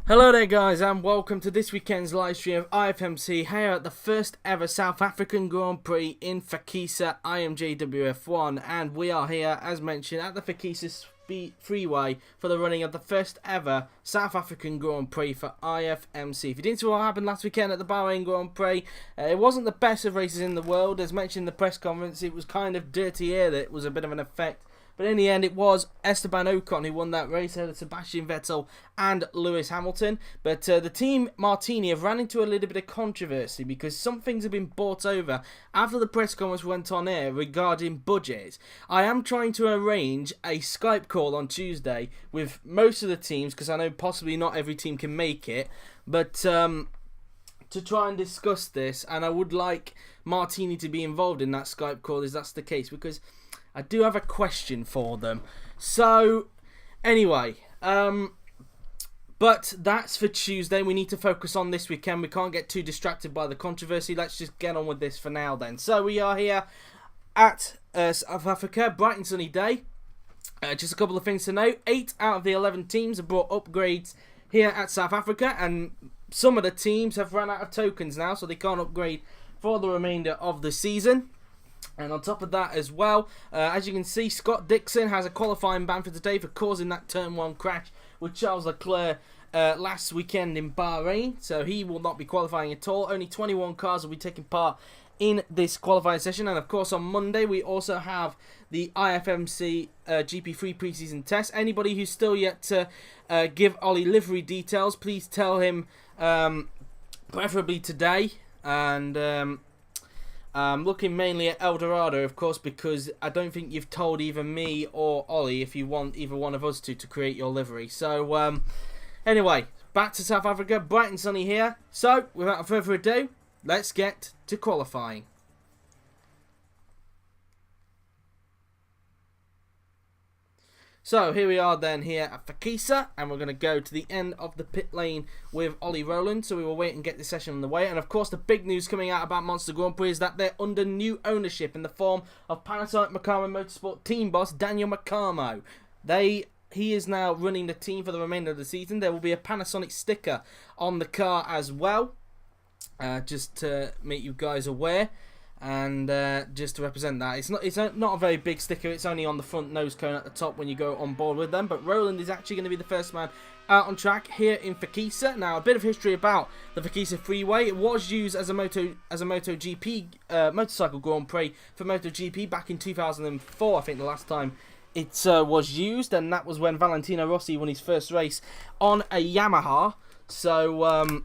Hello there guys and welcome to this weekend's live stream of IFMC here at the first ever South African Grand Prix in Phakisa IMJWF1, and we are here as mentioned at the Phakisa Freeway for the running of the first ever South African Grand Prix for IFMC. If you didn't see what happened last weekend at the Bahrain Grand Prix, it wasn't the best of races in the world. As mentioned in the press conference, it was kind of dirty air that was a bit of an effect. But in the end, it was Esteban Ocon who won that race ahead of Sebastian Vettel and Lewis Hamilton. But the team Martini have ran into a little bit of controversy because some things have been brought over after the press conference went on air regarding budgets. I am trying to arrange a Skype call on Tuesday with most of the teams because I know possibly not every team can make it. But to try and discuss this, and I would like Martini to be involved in that Skype call if that's the case, because I do have a question for them. So, anyway, but that's for Tuesday. We need to focus on this weekend. We can't get too distracted by the controversy. Let's just get on with this for now then. So, we are here at South Africa. Bright and sunny day. Just a couple of things to note. 8 out of the 11 teams have brought upgrades here at South Africa, and some of the teams have run out of tokens now, so they can't upgrade for the remainder of the season. And on top of that as well, as you can see, Scott Dixon has a qualifying ban for today for causing that Turn 1 crash with Charles Leclerc last weekend in Bahrain. So he will not be qualifying at all. Only 21 cars will be taking part in this qualifying session. And of course on Monday we also have the IFMC GP3 preseason test. Anybody who's still yet to give Ollie livery details, please tell him preferably today. And I'm looking mainly at Eldorado, of course, because I don't think you've told either me or Ollie if you want either one of us to create your livery. So, anyway, back to South Africa, bright and sunny here. So, without further ado, let's get to qualifying. So here we are then here at Phakisa, and we're going to go to the end of the pit lane with Ollie Rowland, so we will wait and get this session on the way. And of course the big news coming out about Monster Grand Prix is that they're under new ownership in the form of Panasonic Makamo Motorsport team boss Daniel Makamo. He is now running the team for the remainder of the season. There will be a Panasonic sticker on the car as well, just to make you guys aware. And just to represent that, it's not a very big sticker. It's only on the front nose cone at the top when you go on board with them. But Roland is actually going to be the first man out on track here in Phakisa. Now, a bit of history about the Phakisa Freeway. It was used as a MotoGP motorcycle Grand Prix for MotoGP back in 2004. I think the last time it was used, and that was when Valentino Rossi won his first race on a Yamaha. So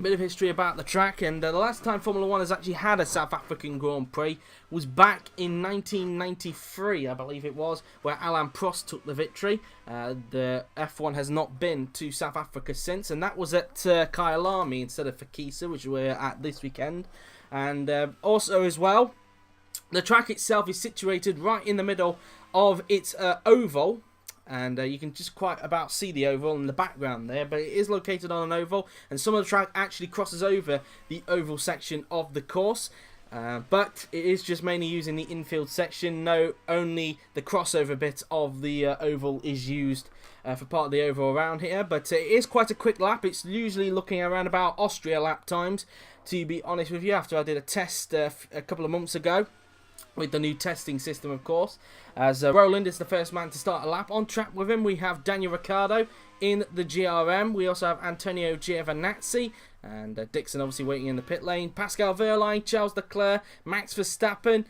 bit of history about the track, and the last time Formula 1 has actually had a South African Grand Prix was back in 1993, I believe it was, where Alain Prost took the victory. The F1 has not been to South Africa since, and that was at Kyalami instead of Phakisa, which we're at this weekend. And also as well, the track itself is situated right in the middle of its oval. And you can just quite about see the oval in the background there, but it is located on an oval, and some of the track actually crosses over the oval section of the course, but it is just mainly using the infield section. No, only the crossover bit of the oval is used for part of the oval around here, but it is quite a quick lap. It's usually looking around about Austria lap times, to be honest with you, after I did a test a couple of months ago with the new testing system, of course. As Roland is the first man to start a lap. On track with him we have Daniel Ricciardo in the GRM. We also have Antonio Giovinazzi, and Dixon obviously waiting in the pit lane. Pascal Wehrlein, Charles Leclerc, Max Verstappen,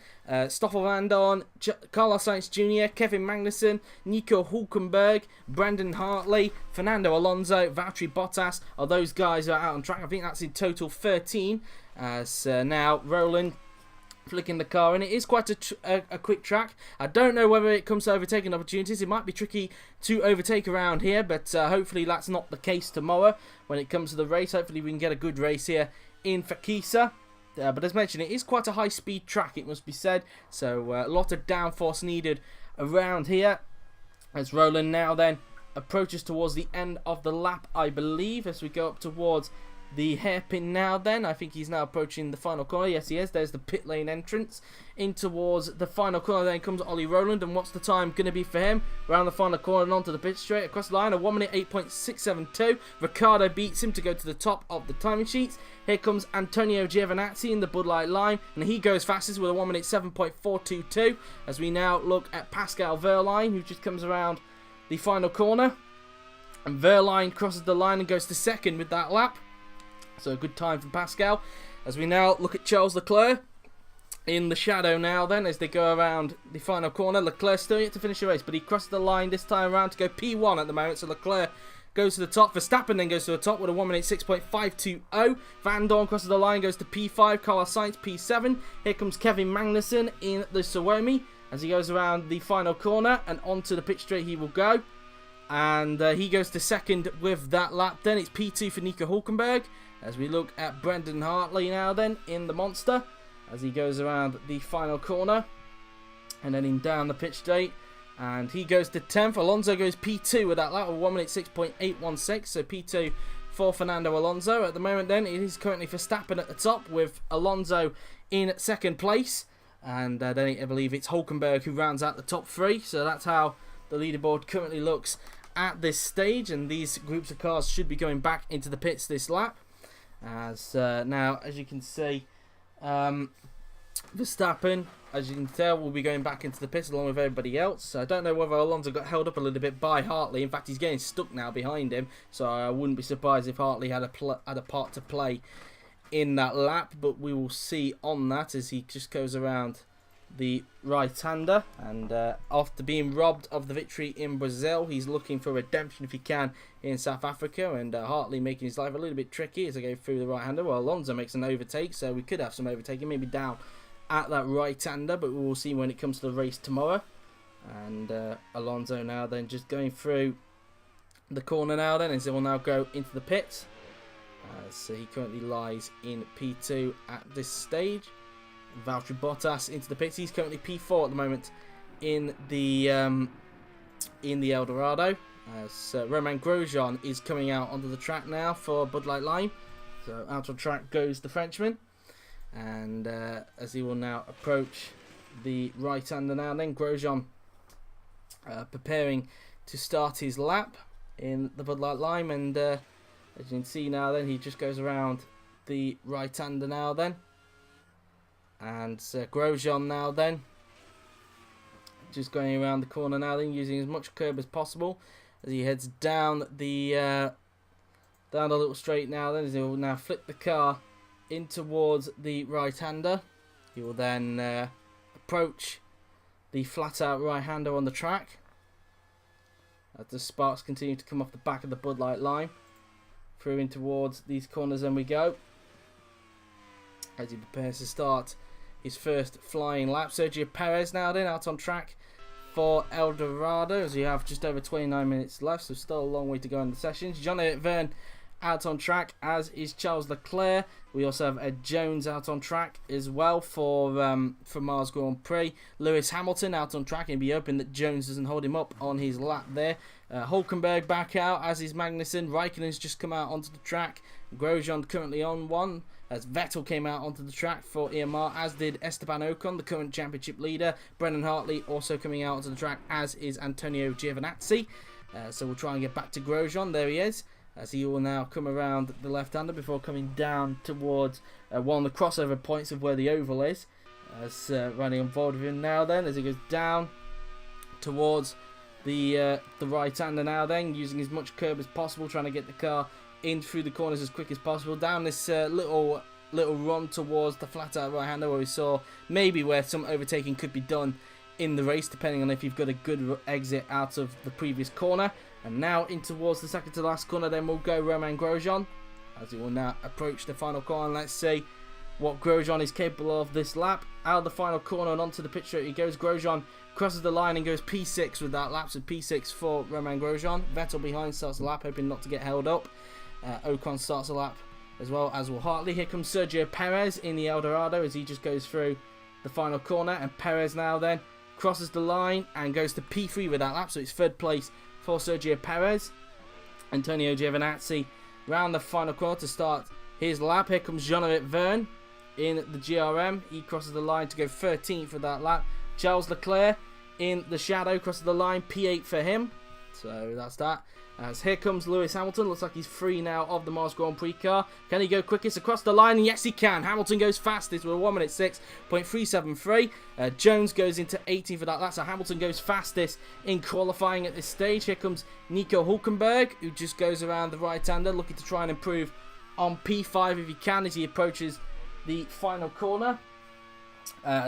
Stoffel Vandoorne, Carlos Sainz Jr., Kevin Magnussen, Nico Hulkenberg, Brandon Hartley, Fernando Alonso, Valtteri Bottas are those guys who are out on track. I think that's in total 13. As now Roland flicking the car, and it is quite a quick track. I don't know whether it comes to overtaking opportunities. It might be tricky to overtake around here, but hopefully that's not the case tomorrow when it comes to the race. Hopefully we can get a good race here in Phakisa. But as mentioned, it is quite a high-speed track, it must be said, so a lot of downforce needed around here. As Roland now then approaches towards the end of the lap, I believe, as we go up towards the hairpin now then. I think he's now approaching the final corner. Yes, he is. There's the pit lane entrance. In towards the final corner then comes Ollie Rowland. And what's the time going to be for him? Around the final corner and onto the pit straight. Across the line, a 1 minute 8.672. Ricardo beats him to go to the top of the timing sheets. Here comes Antonio Giovinazzi in the Bud Light line. And he goes fastest with a 1 minute 7.422. As we now look at Pascal Wehrlein, who just comes around the final corner. And Wehrlein crosses the line and goes to second with that lap. So a good time for Pascal. As we now look at Charles Leclerc in the shadow now then as they go around the final corner. Leclerc still yet to finish the race, but he crosses the line this time around to go P1 at the moment. So Leclerc goes to the top. Verstappen then goes to the top with a 1 minute 6.520. Van Dorn crosses the line, goes to P5. Carlos Sainz P7. Here comes Kevin Magnussen in the Suomi as he goes around the final corner and onto the pit straight he will go. And he goes to second with that lap. Then it's P2 for Nico Hülkenberg. As we look at Brendan Hartley now then in the Monster as he goes around the final corner and then in down the pitch straight, and he goes to 10th. Alonso goes P2 with that lap of 1 minute 6.816, so P2 for Fernando Alonso. At the moment then it is currently Verstappen at the top with Alonso in second place, and then I believe it's Hülkenberg who rounds out the top three. So that's how the leaderboard currently looks at this stage, and these groups of cars should be going back into the pits this lap. As now, as you can see, Verstappen, as you can tell, will be going back into the pits along with everybody else. So I don't know whether Alonso got held up a little bit by Hartley. In fact, he's getting stuck now behind him. So I wouldn't be surprised if Hartley had a part to play in that lap. But we will see on that as he just goes around the right-hander, and after being robbed of the victory in Brazil, he's looking for redemption if he can in South Africa, and Hartley making his life a little bit tricky as they go through the right-hander. Well, Alonso makes an overtake, so we could have some overtaking, maybe down at that right-hander, but we will see when it comes to the race tomorrow. And Alonso now then just going through the corner now then, as he will now go into the pits. So he currently lies in P2 at this stage. Valtteri Bottas into the pits. He's currently P4 at the moment in the El Dorado. So Romain Grosjean is coming out onto the track now for Bud Light Lime. So out on track goes the Frenchman, and as he will now approach the right-hander now, then Grosjean preparing to start his lap in the Bud Light Lime, and as you can see now, then he just goes around the right-hander now then. And Grosjean now then just going around the corner now then, using as much curb as possible as he heads down the little straight now then, as he will now flip the car in towards the right-hander. He will then approach the flat-out right-hander on the track as the sparks continue to come off the back of the Bud Light Lime. Through in towards these corners then we go, as he prepares to start his first flying lap. Sergio Perez now then out on track for El Dorado, as we have just over 29 minutes left, so still a long way to go in the sessions. Jean-Eric Vergne out on track, as is Charles Leclerc. We also have Ed Jones out on track as well for Mars Grand Prix. Lewis Hamilton out on track, and be hoping that Jones doesn't hold him up on his lap there. Hulkenberg back out, as is Magnussen. Raikkonen's just come out onto the track. Grosjean currently on one, as Vettel came out onto the track for EMR, as did Esteban Ocon, the current championship leader. Brendan Hartley also coming out onto the track, as is Antonio Giovinazzi. So we'll try and get back to Grosjean. There he is, as he will now come around the left-hander before coming down towards one of the crossover points of where the oval is. As running on board with him now then, as he goes down towards the right-hander now then, using as much curb as possible, trying to get the car in through the corners as quick as possible, down this little run towards the flat-out right-hander, where we saw maybe where some overtaking could be done in the race, depending on if you've got a good exit out of the previous corner. And now in towards the second to last corner then will go Romain Grosjean, as he will now approach the final corner. And let's see what Grosjean is capable of this lap. Out of the final corner and onto the pit straight he goes. Grosjean crosses the line and goes P6 with that lap, so P6 for Romain Grosjean. Vettel behind starts the lap, hoping not to get held up. Ocon starts the lap as well, as will Hartley. Here comes Sergio Perez in the El Dorado, as he just goes through the final corner, and Perez now then crosses the line and goes to P3 with that lap, so it's third place for Sergio Perez. Antonio Giovinazzi round the final corner to start his lap. Here comes Jean-Eric Verne in the GRM. He crosses the line to go 13th for that lap. Charles Leclerc in the shadow crosses the line, P8 for him. So that's that. As here comes Lewis Hamilton. Looks like he's free now of the Mars Grand Prix car. Can he go quickest across the line? Yes, he can. Hamilton goes fastest with a 1:06.373. Jones goes into 18th for that lap. So Hamilton goes fastest in qualifying at this stage. Here comes Nico Hülkenberg, who just goes around the right-hander, looking to try and improve on P5 if he can as he approaches the final corner.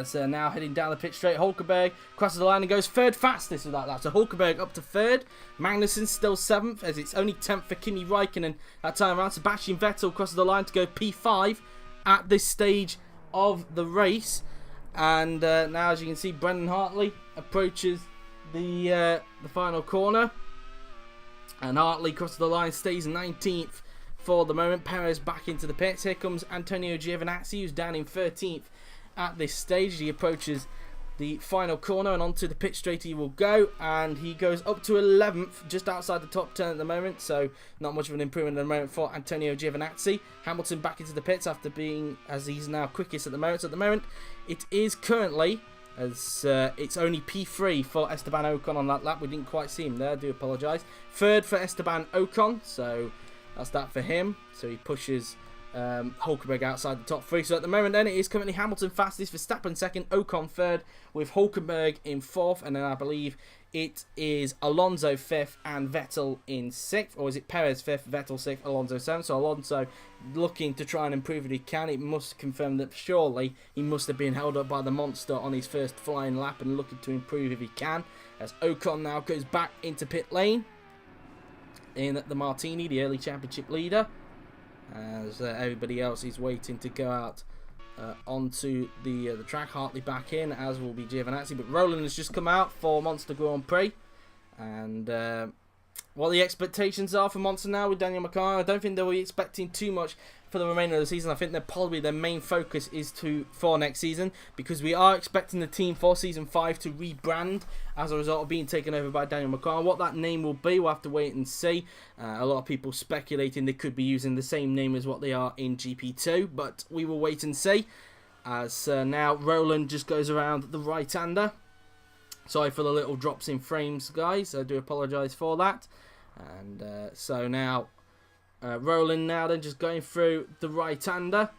So now heading down the pit straight, Hülkenberg crosses the line and goes third fastest with that lap. So Hülkenberg up to third, Magnussen still 7th as it's only 10th for Kimi Räikkönen that time around. Sebastian Vettel crosses the line to go P5 at this stage of the race. And now, as you can see, Brendan Hartley approaches the final corner, and Hartley crosses the line, stays 19th for the moment. Perez back into the pits. Here comes Antonio Giovinazzi, who's down in 13th at this stage. He approaches the final corner and onto the pit straight he will go, and he goes up to 11th, just outside the top 10 at the moment, so not much of an improvement at the moment for Antonio Giovinazzi. Hamilton back into the pits after being, as he's now quickest at the moment. So at the moment it is currently, as it's only P3 for Esteban Ocon on that lap. We didn't quite see him there, I do apologise. Third for Esteban Ocon, so that's that for him. So he pushes Hülkenberg outside the top 3. So at the moment then it is currently Hamilton fastest, Verstappen second, Ocon third, with Hülkenberg in 4th, and then I believe it is Alonso 5th and Vettel in 6th, or is it Perez 5th, Vettel 6th, Alonso 7th. So Alonso looking to try and improve if he can. It must confirm that surely he must have been held up by the monster on his first flying lap and looking to improve if he can, as Ocon now goes back into pit lane in the Martini, the early championship leader, as everybody else is waiting to go out onto the track. Hartley back in, as will be Giovinazzi, but Rowland has just come out for Monster Grand Prix. And what the expectations are for Monster now with Daniel Ricciardo, I don't think they'll be expecting too much for the remainder of the season. I think that probably their main focus is for next season, because we are expecting the team for season 5 to rebrand as a result of being taken over by Daniel Ricciardo. What that name will be, we'll have to wait and see. A lot of people speculating they could be using the same name as what they are in GP2, but we will wait and see. As now Rowland just goes around the right-hander. Sorry for the little drops in frames, guys, I do apologise for that. And so now Rowland now then just going through the right-hander,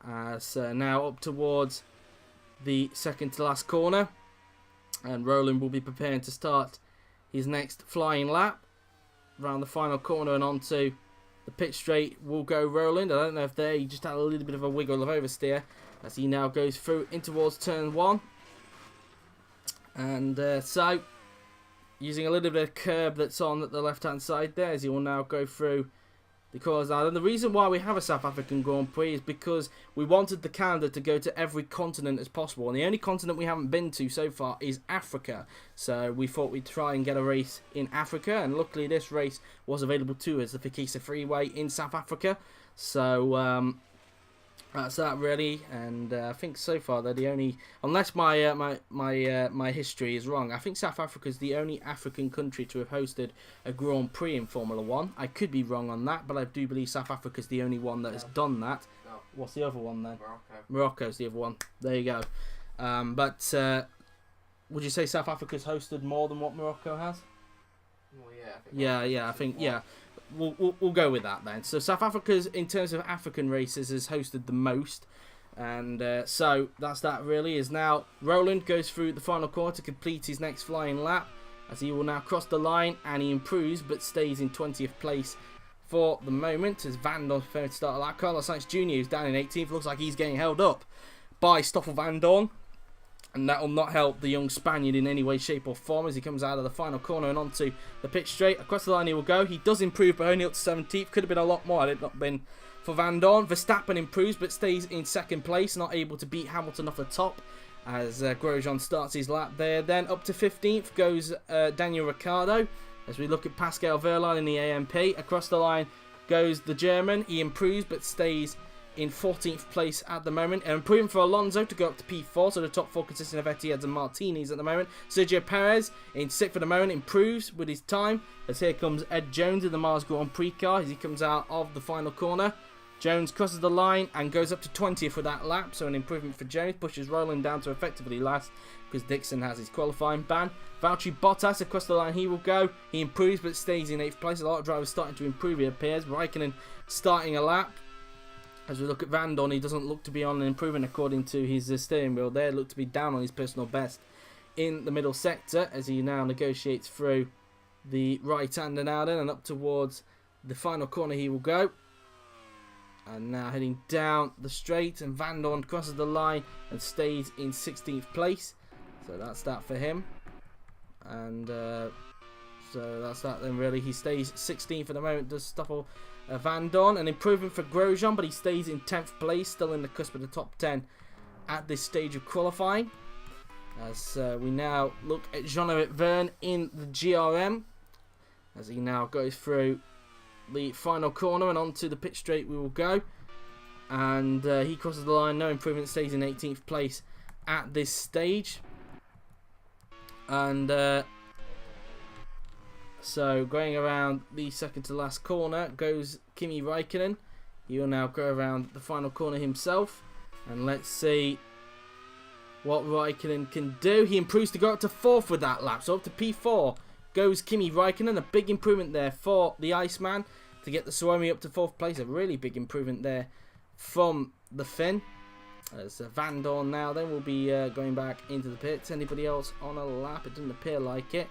as now up towards the second to last corner, and Rowland will be preparing to start his next flying lap. Around the final corner and onto the pit straight will go Rowland. I don't know if he just had a little bit of a wiggle of oversteer as he now goes through in towards turn 1. And so using a little bit of curb that's on at the left hand side there, as he will now go through the corners. And the reason why we have a South African Grand Prix is because we wanted the calendar to go to every continent as possible, and the only continent we haven't been to so far is Africa. So we thought we'd try and get a race in Africa, and luckily this race was available to us, the Phakisa Freeway in South Africa. So that's that really, and I think so far they're the only, unless my history is wrong, I think South Africa is the only African country to have hosted a Grand Prix in Formula 1. I could be wrong on that, but I do believe South Africa is the only one that has done that. No. What's the other one then? Morocco. Morocco's the other one. There you go. But would you say South Africa's hosted more than what Morocco has? Well, yeah. I think yeah. We'll go with that then. So South Africa's, in terms of African races, has hosted the most, and so that's that really. Is now Rowland goes through the final corner to complete his next flying lap, as he will now cross the line, and he improves but stays in 20th place for the moment, as Van Dorn's preparing to start a lap. Carlos Sainz Jr. is down in 18th, looks like he's getting held up by Stoffel Van Dorn, and that will not help the young Spaniard in any way, shape or form as he comes out of the final corner and onto the pitch straight. Across the line he will go. He does improve, but only up to 17th. Could have been a lot more had it not been for Van Dorn. Verstappen improves, but stays in second place, not able to beat Hamilton off the top as Grosjean starts his lap there. Then up to 15th goes Daniel Ricciardo as we look at Pascal Wehrlein in the AMP. Across the line goes the German. He improves, but stays in 14th place at the moment. An improvement for Alonso to go up to P4, so the top 4 consisting of Etiads and Martinis at the moment. Sergio Perez in 6th at the moment, improves with his time, as here comes Ed Jones in the Mars Grand Prix car as he comes out of the final corner. Jones crosses the line and goes up to 20th with that lap, so an improvement for Jones, pushes Rowland down to effectively last because Dixon has his qualifying ban. Valtteri Bottas across the line, he will go. He improves but stays in 8th place. A lot of drivers starting to improve, it appears. Raikkonen starting a lap. As we look at Van Dorn, he doesn't look to be on an improvement according to his steering wheel there. Look to be down on his personal best in the middle sector as he now negotiates through the right-hander now then, and up towards the final corner he will go. And now heading down the straight, and Van Dorn crosses the line and stays in 16th place. So that's that for him. And so that's that then really. He stays 16th at the moment, does Stoffel Van Dorn. An improvement for Grosjean, but he stays in 10th place, still in the cusp of the top 10 at this stage of qualifying. As we now look at Jean-Eric Verne in the GRM, as he now goes through the final corner and onto the pit straight we will go. And he crosses the line, no improvement, stays in 18th place at this stage. And so going around the second to last corner goes Kimi Raikkonen. He will now go around the final corner himself. And let's see what Raikkonen can do. He improves to go up to 4th with that lap. So up to P4 goes Kimi Raikkonen. A big improvement there for the Iceman to get the Suomi up to 4th place. A really big improvement there from the Finn. As Van Dorn now then will be going back into the pits. Anybody else on a lap? It doesn't appear like it.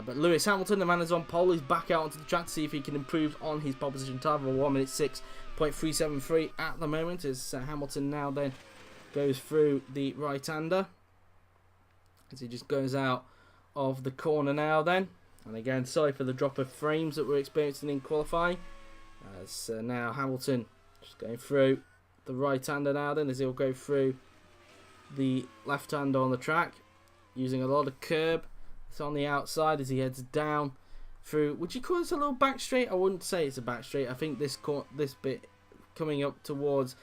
But Lewis Hamilton, the man is on pole, is back out onto the track to see if he can improve on his pole position time of 1 minute 6.373 at the moment. As Hamilton now then goes through the right-hander. As he just goes out of the corner now then. And again, sorry for the drop of frames that we're experiencing in qualifying. As now Hamilton just going through the right-hander now then, as he'll go through the left-hander on the track, using a lot of curb. It's on the outside as he heads down through. Would you call this a little back straight? I wouldn't say it's a back straight. I think this bit coming up towards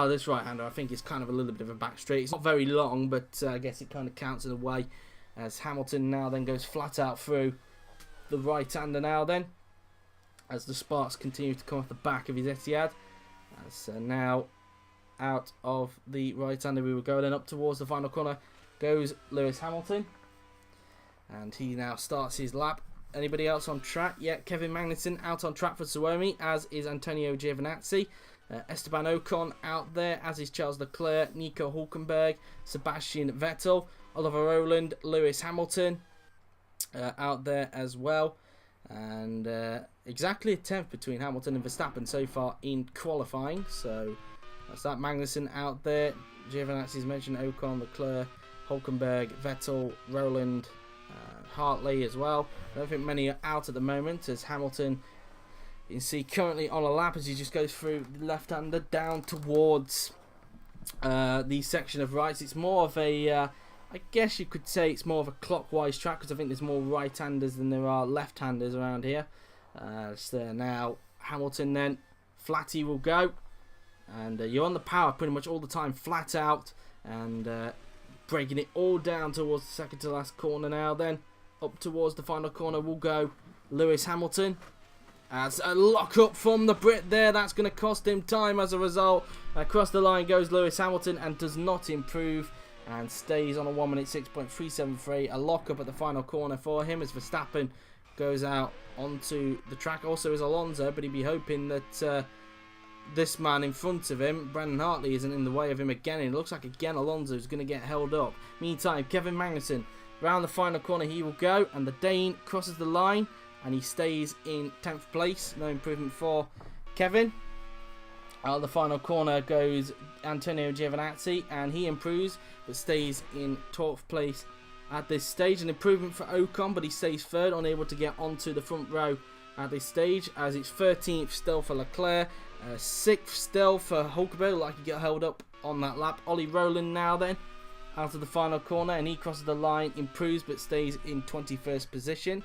this right-hander, I think it's kind of a little bit of a back straight. It's not very long, but I guess it kind of counts in a way. As Hamilton now then goes flat out through the right-hander now then, as the sparks continue to come off the back of his Etihad. As now out of the right-hander we will go, then up towards the final corner goes Lewis Hamilton, and he now starts his lap. Anybody else on track? Yeah, Kevin Magnussen out on track for Suomi, as is Antonio Giovinazzi. Esteban Ocon out there, as is Charles Leclerc, Nico Hulkenberg, Sebastian Vettel, Oliver Rowland, Lewis Hamilton out there as well. And exactly a 10th between Hamilton and Verstappen so far in qualifying. So that's that. Magnussen out there. Giovinazzi's mentioned, Ocon, Leclerc, Hulkenberg, Vettel, Rowland, Hartley as well. I don't think many are out at the moment, as Hamilton, you can see, currently on a lap as he just goes through the left-hander down towards the section of rights. It's more of a, I guess you could say it's more of a clockwise track, because I think there's more right-handers than there are left-handers around here. So now Hamilton then, flatty will go. And you're on the power pretty much all the time, flat out, and breaking it all down towards the second to last corner now then. Up towards the final corner will go Lewis Hamilton. As a lock up from the Brit there, that's going to cost him time as a result. Across the line goes Lewis Hamilton and does not improve and stays on a 1 minute 6.373. A lock up at the final corner for him as Verstappen goes out onto the track. Also is Alonso, but he'd be hoping that this man in front of him, Brandon Hartley, isn't in the way of him again. It looks like again Alonso is going to get held up. Meantime, Kevin Magnussen, round the final corner he will go, and the Dane crosses the line and he stays in 10th place. No improvement for Kevin. Out of the final corner goes Antonio Giovinazzi, and he improves but stays in 12th place at this stage. An improvement for Ocon, but he stays third, unable to get onto the front row at this stage, as it's 13th still for Leclerc, 6th still for Hulkenberg, like he got held up on that lap. Ollie Rowland now then out of the final corner, and he crosses the line, improves but stays in 21st position.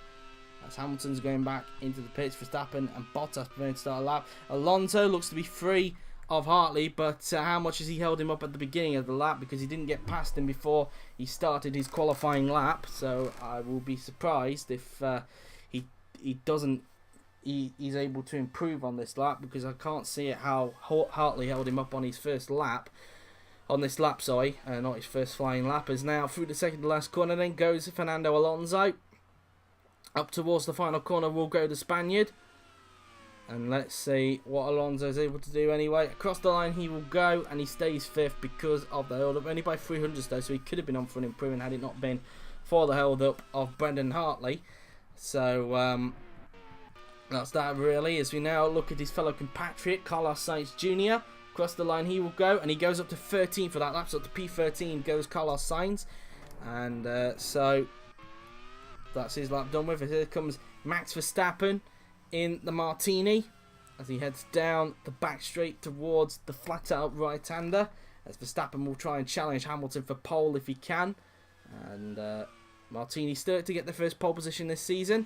As Hamilton's going back into the pits, Verstappen and Bottas preparing to start a lap. Alonso looks to be free of Hartley, but how much has he held him up at the beginning of the lap, because he didn't get past him before he started his qualifying lap. So I will be surprised if he's able to improve on this lap, because I can't see it how Hartley held him up on his first lap. On this lap, sorry, not his first flying lap. As now through the second to last corner then goes Fernando Alonso. Up towards the final corner will go the Spaniard. And let's see what Alonso is able to do anyway. Across the line he will go, and he stays 5th because of the hold up. Only by 300s though, so he could have been on for an improvement had it not been for the hold up of Brendan Hartley. So that's that really. As we now look at his fellow compatriot, Carlos Sainz Jr. Across the line he will go, and he goes up to 13 for that lap. So up to P13 goes Carlos Sainz. And so that's his lap done with. Here comes Max Verstappen in the Martini as he heads down the back straight towards the flat out right-hander, as Verstappen will try and challenge Hamilton for pole if he can. And Martini still to get the first pole position this season,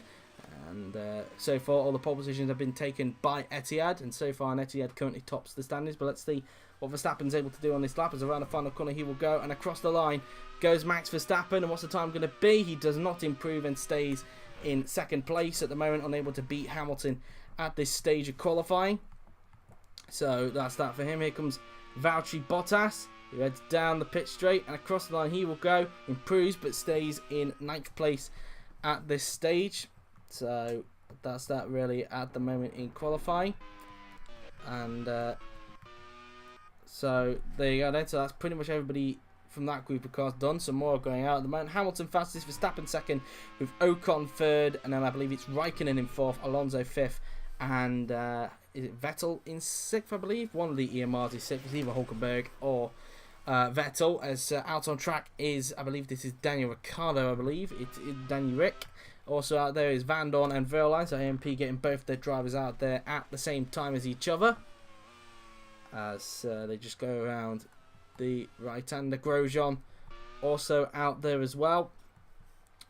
and so far all the pole positions have been taken by Etihad, and so far Etihad currently tops the standings. But let's see what Verstappen's able to do on this lap, as around the final corner he will go, and across the line goes Max Verstappen. And what's the time going to be? He does not improve and stays in second place at the moment, unable to beat Hamilton at this stage of qualifying. So that's that for him. Here comes Valtteri Bottas, who heads down the pit straight, and across the line he will go, improves but stays in 9th place at this stage. So that's that really at the moment in qualifying. And so there you go then. So that's pretty much everybody from that group of cars done. Some more going out at the moment. Hamilton fastest, Verstappen 2nd, with Ocon 3rd, and then I believe it's Raikkonen in 4th, Alonso 5th, and is it Vettel in 6th, I believe? One of the EMRs is 6th. It's either Hulkenberg or Vettel. As out on track is, I believe this is Daniel Ricciardo, I believe. It's Daniel Rick. Also out there is Van Dorn and Verline, so AMP getting both their drivers out there at the same time as each other, as they just go around the right-hander. Grosjean also out there as well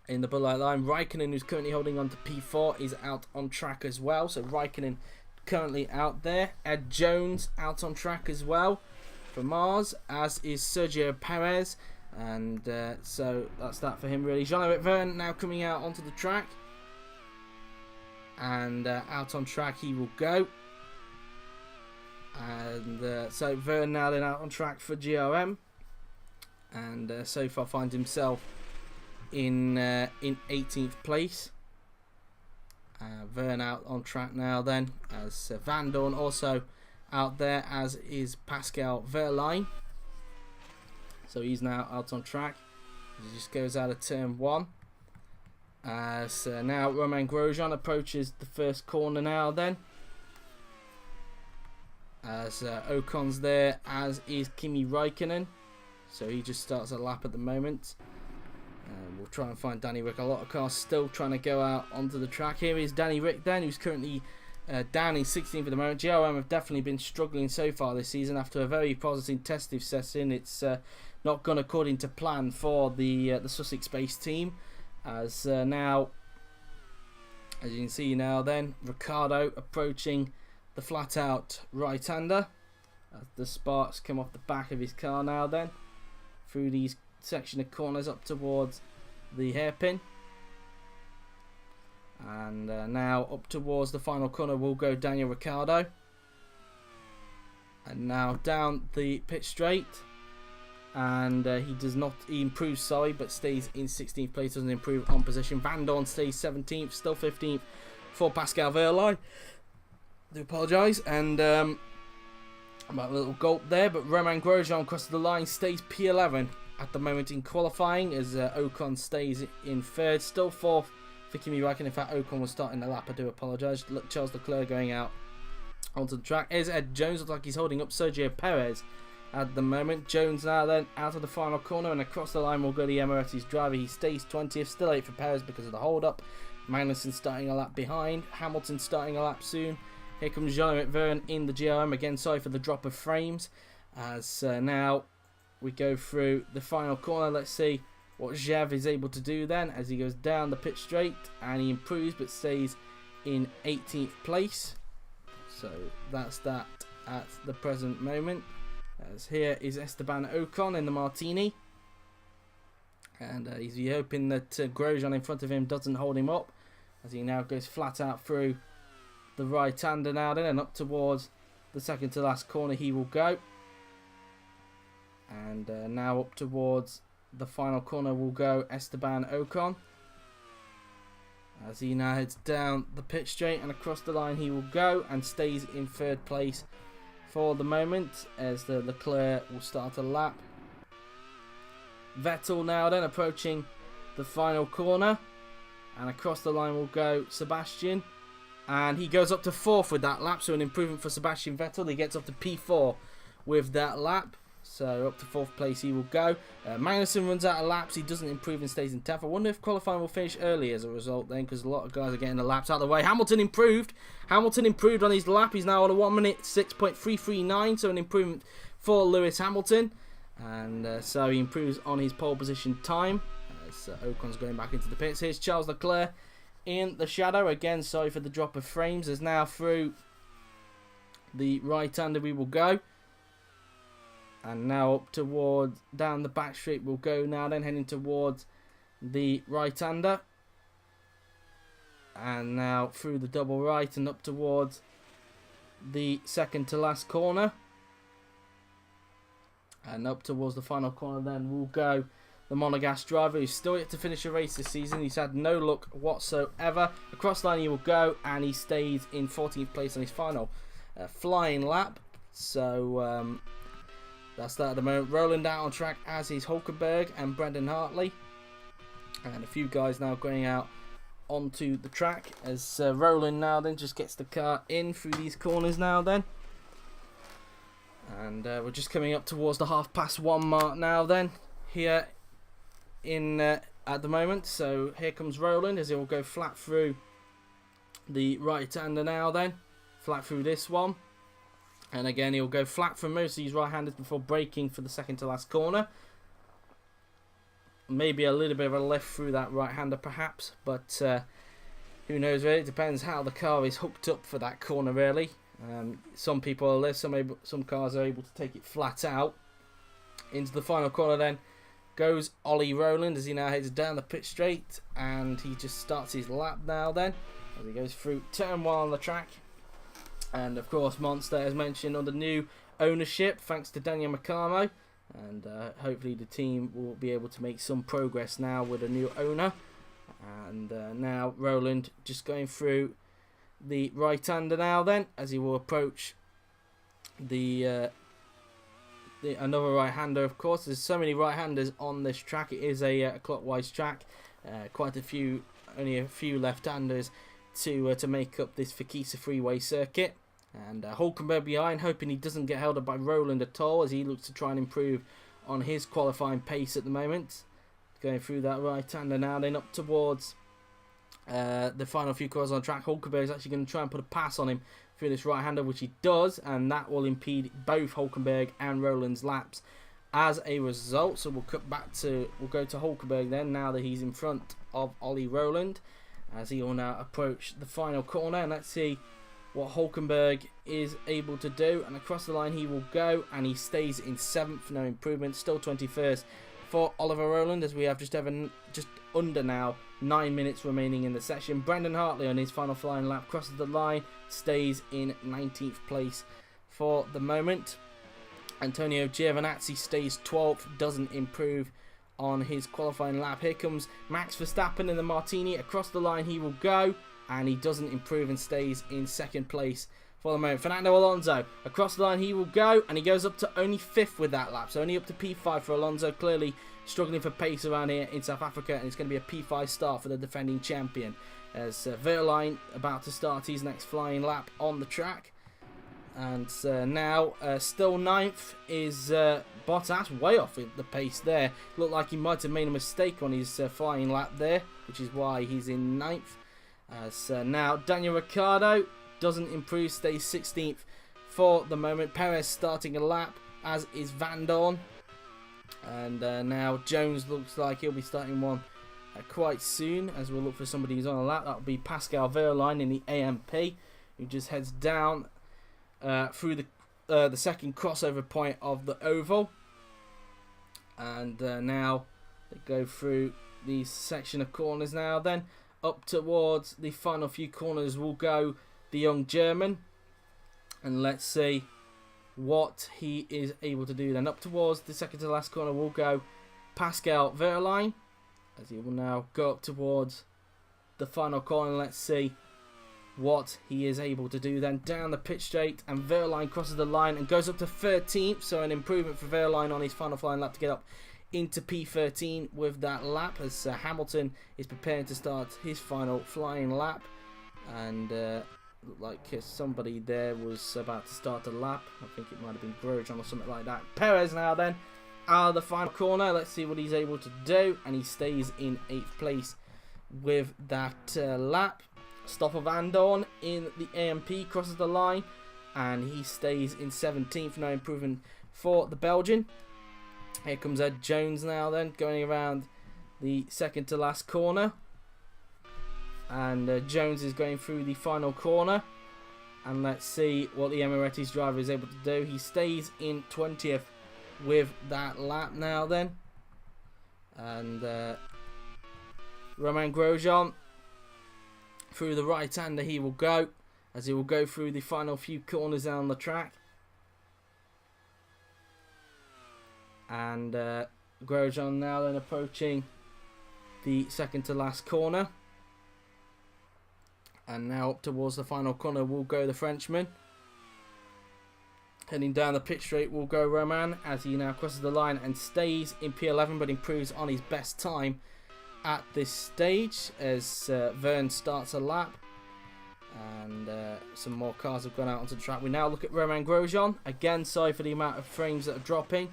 in the Bud Light line. Raikkonen, who's currently holding on to P4, is out on track as well. So Raikkonen currently out there. Ed Jones out on track as well for Mars, as is Sergio Perez. And so that's that for him really. Jean-Eric Vergne now coming out onto the track. And out on track he will go. And so Vergne now then out on track for GRM, and so far finds himself in 18th place. Vergne out on track now then, as Van Dorn also out there, as is Pascal Wehrlein. So he's now out on track. He just goes out of turn 1. So now Romain Grosjean approaches the first corner now then, as Ocon's there, as is Kimi Raikkonen. So he just starts a lap at the moment. We'll try and find Danny Rick. A lot of cars still trying to go out onto the track. Here is Danny Rick then, who's currently down in 16th at the moment. GRM have definitely been struggling so far this season after a very positive testing session. It's not gone according to plan for the Sussex-based team. As now, as you can see now then, Ricciardo approaching the flat out right-hander, as the sparks come off the back of his car now then, through these section of corners up towards the hairpin. And now up towards the final corner will go Daniel Ricciardo. And now down the pit straight. And he improves, but stays in 16th place, doesn't improve on position. Van Dorn stays 17th, still 15th for Pascal Wehrlein. I do apologise, and about a little gulp there, but Romain Grosjean across the line stays P11 at the moment in qualifying, as Ocon stays in 3rd, still 4th for Kimi Raikkonen. In fact, Ocon was starting the lap, I do apologise. Charles Leclerc going out onto the track. Here's Ed Jones, looks like he's holding up Sergio Perez at the moment. Jones now then out of the final corner, and across the line will go the Emirates driver. He stays 20th, still 8th for Perez because of the hold up. Magnussen starting a lap behind, Hamilton starting a lap soon. Here comes Jean-Eric Vergne in the GRM again. Sorry for the drop of frames. As now we go through the final corner. Let's see what Jev is able to do then, as he goes down the pit straight, and he improves but stays in 18th place. So that's that at the present moment. As here is Esteban Ocon in the Martini. And he's hoping that Grosjean in front of him doesn't hold him up, as he now goes flat out through the right-hander now then, and up towards the second to last corner he will go. And now up towards the final corner will go Esteban Ocon, as he now heads down the pit straight and across the line he will go, and stays in third place for the moment, as the Leclerc will start a lap. Vettel now then approaching the final corner, and across the line will go Sebastian, and he goes up to 4th with that lap, so an improvement for Sebastian Vettel. He gets up to P4 with that lap, so up to 4th place he will go. Magnussen runs out of laps, he doesn't improve and stays in 10th. I wonder if qualifying will finish early as a result then, because a lot of guys are getting the laps out of the way. Hamilton improved on his lap. He's now on a 1 minute 6.339, so an improvement for Lewis Hamilton. And so he improves on his pole position time, as Ocon's going back into the pits. Here's Charles Leclerc in the shadow. Again, sorry for the drop of frames. As now through the right-hander we will go. And now up towards, down the back straight we'll go now, then heading towards the right-hander. And now through the double right and up towards the second to last corner. And up towards the final corner then will go the Monegasque driver, who's still yet to finish a race this season. He's had no luck whatsoever. Across the line he will go, and he stays in 14th place on his final flying lap. So that's that at the moment. Roland out on track, as is Hulkenberg and Brendan Hartley. And a few guys now going out onto the track, as Roland now then just gets the car in through these corners now then. And we're just coming up towards the 1:30 mark now then, here in at the moment. So here comes Roland, as he will go flat through the right-hander now then, flat through this one. And again he'll go flat from most of these right-handers before braking for the second to last corner. Maybe a little bit of a left through that right-hander perhaps, but who knows really. It depends how the car is hooked up for that corner really. Some people are left, some cars are able to take it flat out. Into the final corner then goes Ollie Rowland, as he now heads down the pit straight, and he just starts his lap now then, as he goes through turn 1 on the track. And of course Monster, as mentioned, under new ownership thanks to Daniel Macamo, and hopefully the team will be able to make some progress now with a new owner. And now Rowland just going through the right-hander now then, as he will approach the another right-hander. Of course, there's so many right-handers on this track. It is a clockwise track. Quite a few, only a few left-handers to make up this Phakisa freeway circuit. And Hulkenberg behind, hoping he doesn't get held up by Roland at all, as he looks to try and improve on his qualifying pace at the moment. Going through that right-hander now, then up towards the final few corners on track. Hulkenberg is actually going to try and put a pass on him through this right-hander, which he does, and that will impede both Hulkenberg and Roland's laps as a result. So we'll go to Hulkenberg then, now that he's in front of Ollie Rowland, as he will now approach the final corner. And let's see what Hulkenberg is able to do. And across the line he will go, and he stays in 7th, no improvement, still 21st for Oliver Rowland, as we have just under now 9 minutes remaining in the session. Brendan Hartley on his final flying lap crosses the line, stays in 19th place for the moment. Antonio Giovinazzi stays 12th, doesn't improve on his qualifying lap. Here comes Max Verstappen in the Martini. Across the line he will go, and he doesn't improve and stays in 2nd place for the moment. Fernando Alonso, across the line he will go, and he goes up to only 5th with that lap, so only up to P5 for Alonso. Clearly struggling for pace around here in South Africa, and it's going to be a P5 start for the defending champion, as Verline about to start his next flying lap on the track. And now still 9th is Bottas, way off the pace there. Looked like he might have made a mistake on his flying lap there, which is why he's in 9th. As now Daniel Ricciardo doesn't improve, stays 16th for the moment. Perez starting a lap, as is Van Dorn. And now Jones looks like he'll be starting one quite soon, as we'll look for somebody who's on a lap. That'll be Pascal Verline in the AMP, who just heads down through the the second crossover point of the oval. And now they go through the section of corners now. Then up towards the final few corners will go the young German. And let's see what he is able to do. Then up towards the second to last corner will go Pascal Verline, as he will now go up towards the final corner. Let's see what he is able to do. Then down the pitch straight, and Verline crosses the line and goes up to 13th, so an improvement for Verline on his final flying lap to get up into P13 with that lap, as Hamilton is preparing to start his final flying lap. And looked like somebody there was about to start a lap. I think it might have been Grosjean or something like that. Perez now then out of the final corner. Let's see what he's able to do, and he stays in 8th place with that lap. Stoffel Van Dorn in the AMP crosses the line, and he stays in 17th. No improvement for the Belgian. Here comes Ed Jones now then, going around the second to last corner. And Jones is going through the final corner. And let's see what the Emirates driver is able to do. He stays in 20th with that lap now then. And Romain Grosjean, through the right-hander he will go, as he will go through the final few corners down the track. And Grosjean now then approaching the second to last corner. And now up towards the final corner will go the Frenchman. Heading down the pit straight will go Romain, as he now crosses the line and stays in P11, but improves on his best time at this stage as Verne starts a lap. And some more cars have gone out onto the track. We now look at Romain Grosjean. Again, sorry for the amount of frames that are dropping.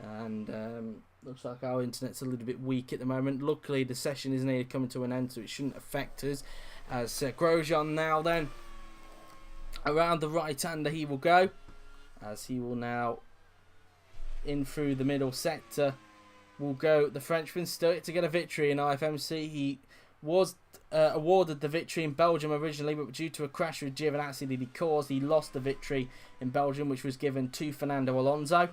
And looks like our internet's a little bit weak at the moment. Luckily, the session is nearly coming to an end, so it shouldn't affect us. As Grosjean now then, around the right-hander he will go, as he will now, in through the middle sector, will go the Frenchman, still to get a victory in IFMC. He was awarded the victory in Belgium originally, but due to a crash with Giovinazzi that he caused, he lost the victory in Belgium, which was given to Fernando Alonso.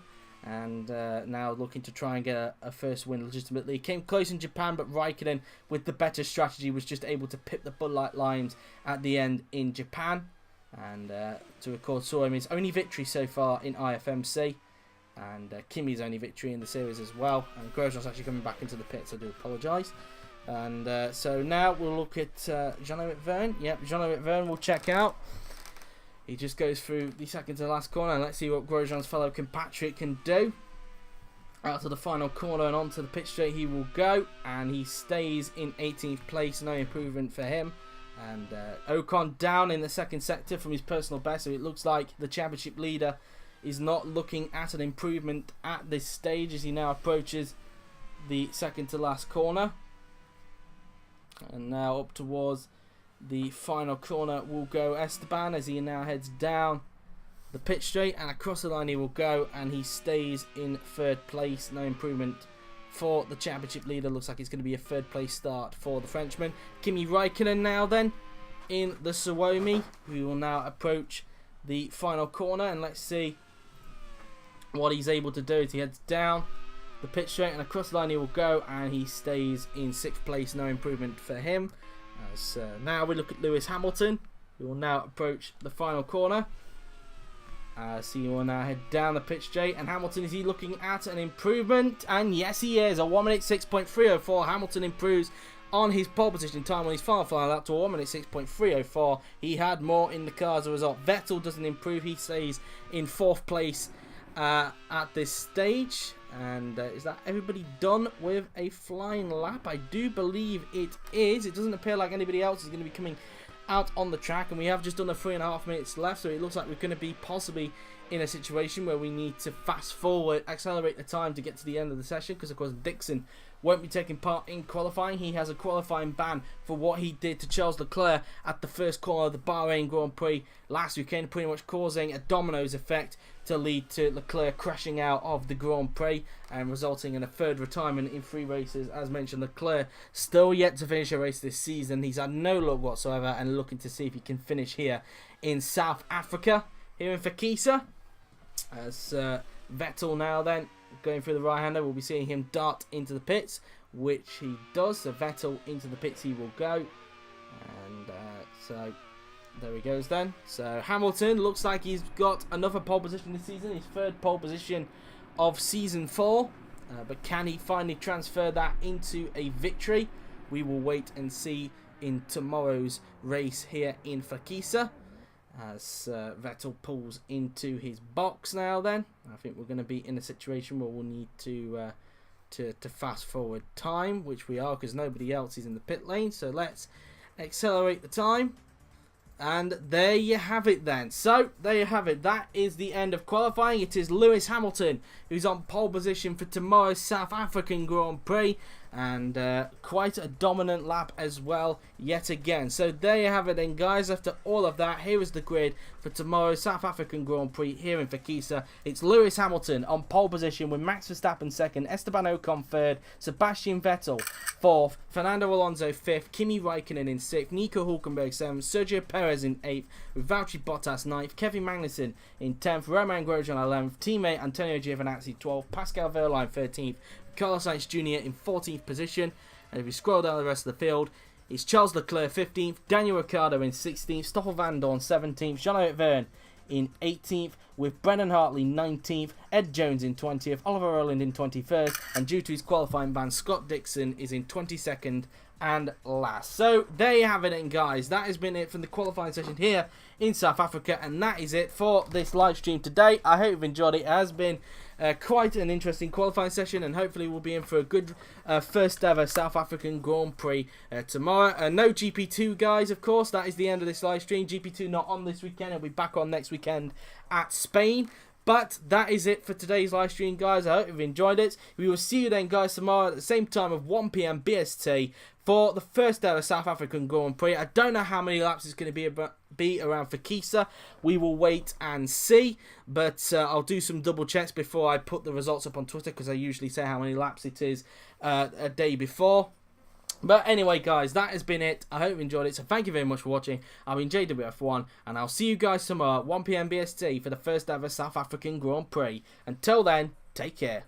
And now looking to try and get a first win legitimately. He came close in Japan, but Raikkonen, with the better strategy, was just able to pip the Bud Light lines at the end in Japan. And to record saw him his only victory so far in IFMC. And Kimi's only victory in the series as well. And Grosjean's actually coming back into the pits, I do apologise. And so now we'll look at Jean-Éric Vergne. Yep, Jean-Éric Vergne will check out. He just goes through the second to the last corner, and let's see what Grosjean's fellow compatriot can do. Out to the final corner and onto the pit straight he will go, and he stays in 18th place, no improvement for him. And Ocon down in the second sector from his personal best, so it looks like the championship leader is not looking at an improvement at this stage as he now approaches the second to last corner. And now up towards the final corner will go Esteban, as he now heads down the pit straight, and across the line he will go, and he stays in 3rd place. No improvement for the championship leader. Looks like it's going to be a 3rd place start for the Frenchman. Kimi Raikkonen now then in the Suomi. We will now approach the final corner, and let's see what he's able to do. As he heads down the pit straight and across the line he will go, and he stays in 6th place. No improvement for him. As now we look at Lewis Hamilton, who will now approach the final corner. So he will now head down the pitch straight, and Hamilton, is he looking at an improvement? And yes, he is. A 1 minute 6.304. Hamilton improves on his pole position time on his final flying lap to a 1 minute 6.304. He had more in the car as a result. Vettel doesn't improve. He stays in 4th place at this stage. And is that everybody done with a flying lap? I do believe it is. It doesn't appear like anybody else is going to be coming out on the track, and we have just under 3.5 minutes left, so it looks like we're going to be possibly in a situation where we need to fast forward, accelerate the time to get to the end of the session, because of course Dixon won't be taking part in qualifying. He has a qualifying ban for what he did to Charles Leclerc at the first corner of the Bahrain Grand Prix last weekend, pretty much causing a dominoes effect to lead to Leclerc crashing out of the Grand Prix and resulting in a 3rd retirement in 3 races. As mentioned, Leclerc still yet to finish a race this season. He's had no luck whatsoever, and looking to see if he can finish here in South Africa. Here in Phakisa, As Vettel now then, going through the right-hander, we'll be seeing him dart into the pits, which he does. So Vettel into the pits he will go. And so there he goes then. So Hamilton looks like he's got another pole position this season, his third pole position of season 4. But can he finally transfer that into a victory? We will wait and see in tomorrow's race here in Phakisa. As Vettel pulls into his box now then. I think we're going to be in a situation where we'll need to fast forward time, which we are because nobody else is in the pit lane. So let's accelerate the time. And there you have it then. So there you have it. That is the end of qualifying. It is Lewis Hamilton who's on pole position for tomorrow's South African Grand Prix. And quite a dominant lap as well yet again. So there you have it then, guys. After all of that, here is the grid for tomorrow's South African Grand Prix here in Phakisa. It's Lewis Hamilton on pole position with Max Verstappen second, Esteban Ocon third, Sebastian Vettel fourth, Fernando Alonso fifth, Kimi Raikkonen in sixth, Nico Hulkenberg seventh, Sergio Perez in eighth, with Valtteri Bottas ninth, Kevin Magnussen in 10th, Romain Grosjean 11th, teammate Antonio Giovinazzi 12th, Pascal Wehrlein 13th, Carlos Sainz Jr. in 14th position. And if we scroll down the rest of the field, it's Charles Leclerc 15th, Daniel Ricciardo in 16th, Stoffel Van Dorn 17th, Jean-Eric Vergne in 18th, with Brendan Hartley 19th, Ed Jones in 20th, Oliver Rowland in 21st, and due to his qualifying ban, Scott Dixon is in 22nd and last. So there you have it then, guys. That has been it from the qualifying session here in South Africa, and that is it for this live stream today. I hope you've enjoyed it. It has been quite an interesting qualifying session, and hopefully we'll be in for a good first ever South African Grand Prix tomorrow. No GP2, guys, of course. That is the end of this live stream. GP2 not on this weekend. It'll be back on next weekend at Spain. But that is it for today's live stream, guys. I hope you've enjoyed it. We will see you then, guys, tomorrow at the same time of 1 PM BST for the first ever South African Grand Prix. I don't know how many laps it's going to be around Phakisa. We will wait and see. But I'll do some double checks before I put the results up on Twitter, because I usually say how many laps it is a day before. But anyway, guys, that has been it. I hope you enjoyed it. So thank you very much for watching. I've been JWF1, and I'll see you guys tomorrow at 1 PM BST for the first ever South African Grand Prix. Until then, take care.